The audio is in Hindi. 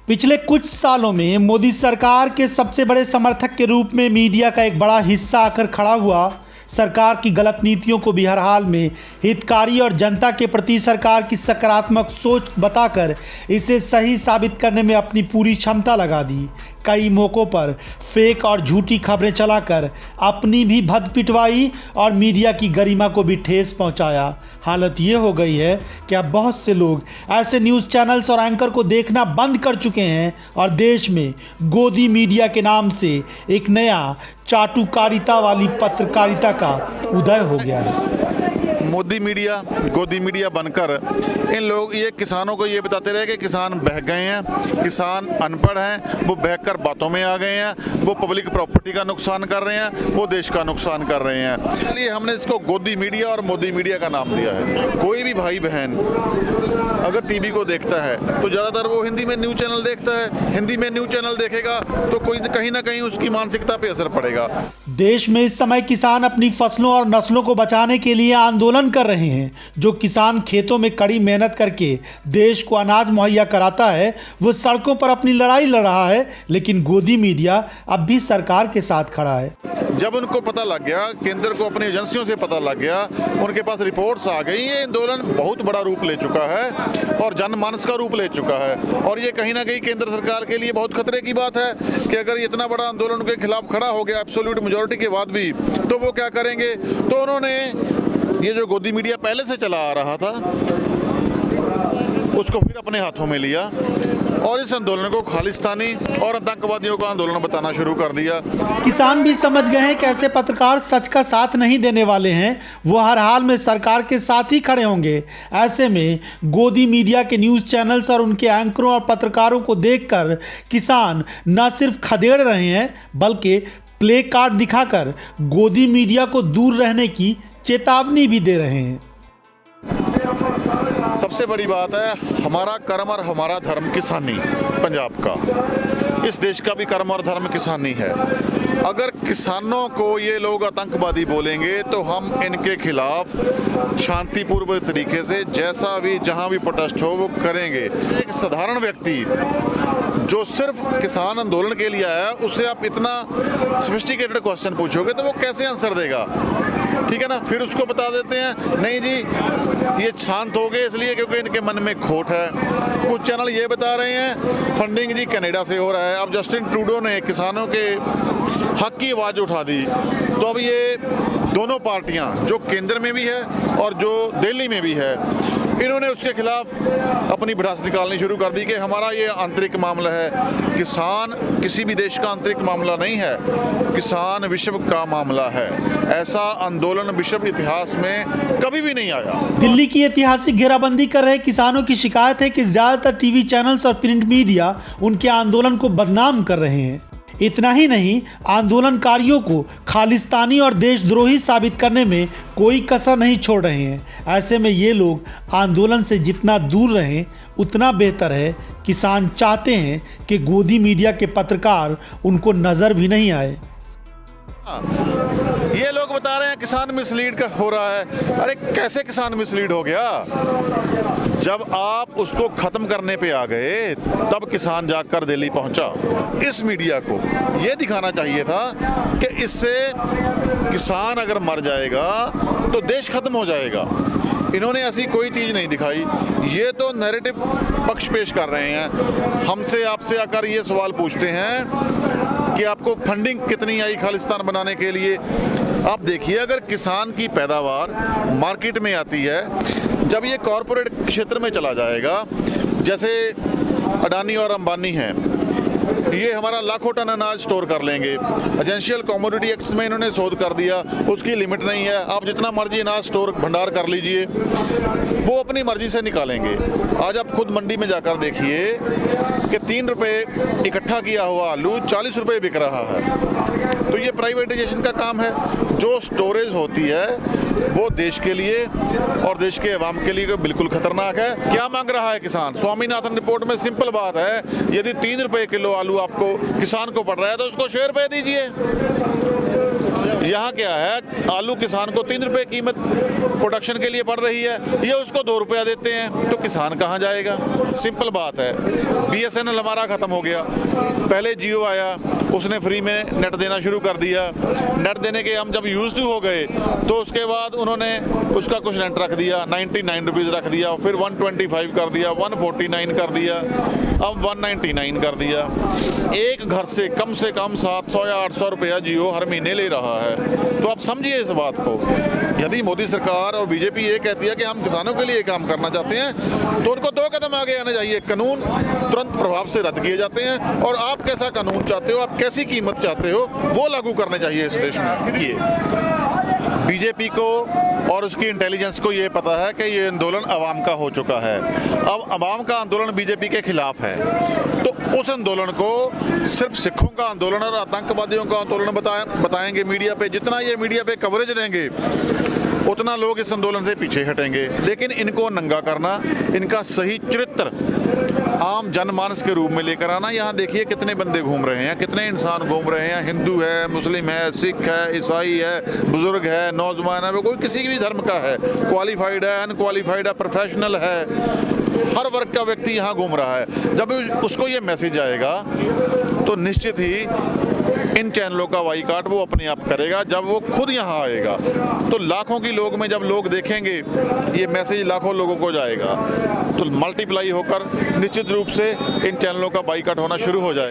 पिछले कुछ सालों में मोदी सरकार के सबसे बड़े समर्थक के रूप में मीडिया का एक बड़ा हिस्सा आकर खड़ा हुआ। सरकार की गलत नीतियों को भी हर हाल में हितकारी और जनता के प्रति सरकार की सकारात्मक सोच बताकर इसे सही साबित करने में अपनी पूरी क्षमता लगा दी। कई मौक़ों पर फेक और झूठी खबरें चलाकर अपनी भी भद्द पिटवाई और मीडिया की गरिमा को भी ठेस पहुंचाया। हालत ये हो गई है कि अब बहुत से लोग ऐसे न्यूज़ चैनल्स और एंकर को देखना बंद कर चुके हैं और देश में गोदी मीडिया के नाम से एक नया चाटुकारिता वाली पत्रकारिता का उदय हो गया है। मोदी मीडिया गोदी मीडिया बनकर इन लोग ये किसानों को ये बताते रहे कि किसान बह गए हैं, किसान अनपढ़ हैं, वो बहकर बातों में आ गए हैं, वो पब्लिक प्रॉपर्टी का नुकसान कर रहे हैं, वो देश का नुकसान कर रहे हैं। इसलिए हमने इसको गोदी मीडिया और मोदी मीडिया का नाम दिया है। कोई भी भाई बहन अगर टीवी को देखता है तो ज़्यादातर वो हिंदी में न्यूज़ चैनल देखता है। हिंदी में न्यूज़ चैनल देखेगा तो कोई कहीं ना कहीं उसकी मानसिकता पे असर पड़ेगा। देश में इस समय किसान अपनी फसलों और नस्लों को बचाने के लिए आंदोलन कर रहे हैं। जो किसान खेतों में कड़ी मेहनत करके देश को अनाज मुहैया कराता है वो सड़कों पर अपनी लड़ाई लड़ रहा है, लेकिन गोदी मीडिया अब भी सरकार के साथ खड़ा है। जब उनको पता लग गया, केंद्र को अपनी एजेंसियों से पता लग गया, उनके पास रिपोर्ट्स आ गई, ये आंदोलन बहुत बड़ा रूप ले चुका है और जनमानस का रूप ले चुका है। और ये कहीं ना कहीं केंद्र सरकार के लिए बहुत खतरे की बात है कि अगर इतना बड़ा आंदोलन के खिलाफ खड़ा हो गया एब्सोल्यूट मेजॉरिटी के बाद भी, तो वो क्या करेंगे। तो उन्होंने ये जो गोदी मीडिया पहले से चला आ रहा था उसको फिर अपने हाथों में लिया और इस आंदोलन को खालिस्तानी और आतंकवादियों का आंदोलन बताना शुरू कर दिया। किसान भी समझ गए हैं कि ऐसे पत्रकार सच का साथ नहीं देने वाले हैं, वो हर हाल में सरकार के साथ ही खड़े होंगे। ऐसे में गोदी मीडिया के न्यूज़ चैनल्स और उनके एंकरों और पत्रकारों को देखकर किसान न सिर्फ खदेड़ रहे हैं बल्कि प्ले कार्ड दिखाकर गोदी मीडिया को दूर रहने की चेतावनी भी दे रहे हैं। सबसे बड़ी बात है, हमारा कर्म और हमारा धर्म किसानी। पंजाब का, इस देश का भी कर्म और धर्म किसानी है। अगर किसानों को ये लोग आतंकवादी बोलेंगे तो हम इनके खिलाफ शांतिपूर्वक तरीके से जैसा भी जहां भी प्रोटेस्ट हो वो करेंगे। एक साधारण व्यक्ति जो सिर्फ किसान आंदोलन के लिए आया, उससे आप इतना सोफिस्टिकेटेड क्वेश्चन पूछोगे तो वो कैसे आंसर देगा, ठीक है ना। फिर उसको बता देते हैं नहीं जी ये शांत हो गए इसलिए क्योंकि इनके मन में खोट है। कुछ चैनल ये बता रहे हैं फंडिंग जी कनाडा से हो रहा है। अब जस्टिन ट्रूडो ने किसानों के हक की आवाज़ उठा दी, तो अब ये दोनों पार्टियां जो केंद्र में भी है और जो दिल्ली में भी है, इन्होंने उसके खिलाफ अपनी भड़ास निकालनी शुरू कर दी कि हमारा ये आंतरिक मामला है। किसान किसी भी देश का आंतरिक मामला नहीं है, किसान विश्व का मामला है। ऐसा आंदोलन विश्व इतिहास में कभी भी नहीं आया। दिल्ली की ऐतिहासिक घेराबंदी कर रहे किसानों की शिकायत है कि ज्यादातर टीवी चैनल्स और प्रिंट मीडिया उनके आंदोलन को बदनाम कर रहे हैं। इतना ही नहीं, आंदोलनकारियों को खालिस्तानी और देशद्रोही साबित करने में कोई कसर नहीं छोड़ रहे हैं। ऐसे में ये लोग आंदोलन से जितना दूर रहें उतना बेहतर है। किसान चाहते हैं कि गोदी मीडिया के पत्रकार उनको नज़र भी नहीं आए। ये लोग बता रहे हैं किसान मिसलीड का हो रहा है। अरे कैसे किसान मिसलीड हो गया? जब आप उसको खत्म करने पे आ गए तब किसान जाकर दिल्ली पहुंचा। इस मीडिया को ये दिखाना चाहिए था कि इससे किसान अगर मर जाएगा तो देश खत्म हो जाएगा। इन्होंने ऐसी कोई चीज़ नहीं दिखाई। ये तो नैरेटिव पक्ष पेश कर रहे हैं। हमसे आपसे आकर ये सवाल पूछते हैं कि आपको फंडिंग कितनी आई खालिस्तान बनाने के लिए। आप देखिए, अगर किसान की पैदावार मार्केट में आती है, जब ये कॉरपोरेट क्षेत्र में चला जाएगा, जैसे अडानी और अंबानी हैं, ये हमारा लाखों टन अनाज स्टोर कर लेंगे। एसेंशियल कमोडिटी एक्ट्स में इन्होंने शोध कर दिया, उसकी लिमिट नहीं है, आप जितना मर्जी अनाज स्टोर भंडार कर लीजिए, वो अपनी मर्जी से निकालेंगे। आज आप खुद मंडी में जाकर देखिए कि 3 रुपये इकट्ठा किया हुआ आलू 40 रुपये बिक रहा है। तो ये प्राइवेटाइजेशन का काम है। जो स्टोरेज होती है वो देश के लिए और देश के अवाम के लिए बिल्कुल खतरनाक है। क्या मांग रहा है किसान? स्वामीनाथन रिपोर्ट में सिंपल बात है, यदि 3 रुपये किलो आलू आपको किसान को पड़ रहा है तो उसको 6 रुपये दीजिए। यहाँ क्या है, आलू किसान को 3 रुपए कीमत प्रोडक्शन के लिए पड़ रही है, ये उसको 2 रुपया देते हैं, तो किसान कहाँ जाएगा? सिंपल बात है। BSNL हमारा ख़त्म हो गया, पहले जियो आया, उसने फ्री में नेट देना शुरू कर दिया। नेट देने के हम जब यूज टू हो गए तो उसके बाद उन्होंने उसका कुछ रेंट रख दिया, 99 रुपीज़ रख दिया, फिर 125 कर दिया, 149 कर दिया, अब 199 कर दिया। एक घर से कम 700 या 800 रुपया जियो हर महीने ले रहा है। तो आप समझिए इस बात को। यदि मोदी सरकार और बीजेपी ये कहती है कि हम किसानों के लिए काम करना चाहते हैं, तो उनको 2 कदम आगे आना चाहिए। कानून तुरंत प्रभाव से रद्द किए जाते हैं और आप कैसा कानून चाहते हो, आप कैसी कीमत चाहते हो, वो लागू करने चाहिए इस देश में। ये बीजेपी को और उसकी इंटेलिजेंस को ये पता है कि ये आंदोलन आवाम का हो चुका है। अब आवाम का आंदोलन बीजेपी के खिलाफ है, तो उस आंदोलन को सिर्फ सिखों का आंदोलन और आतंकवादियों का आंदोलन बताएंगे मीडिया पे। जितना ये मीडिया पे कवरेज देंगे उतना लोग इस आंदोलन से पीछे हटेंगे। लेकिन इनको नंगा करना, इनका सही चरित्र आम जनमानस के रूप में लेकर आना। यहाँ देखिए कितने बंदे घूम रहे हैं, कितने इंसान घूम रहे हैं। हिंदू है, मुस्लिम है, सिख है, ईसाई है, बुजुर्ग है, नौजवान है, कोई किसी भी धर्म का है, क्वालिफाइड है, अनक्वालिफाइड है, प्रोफेशनल है, हर वर्ग का व्यक्ति यहाँ घूम रहा है। जब उसको ये मैसेज आएगा तो निश्चित ही इन चैनलों का बाइकआउट वो अपने आप करेगा। जब वो खुद यहाँ आएगा तो लाखों की लोग में जब लोग देखेंगे ये मैसेज लाखों लोगों को जाएगा, तो मल्टीप्लाई होकर निश्चित रूप से इन चैनलों का बाइकआउट होना शुरू हो जाएगा।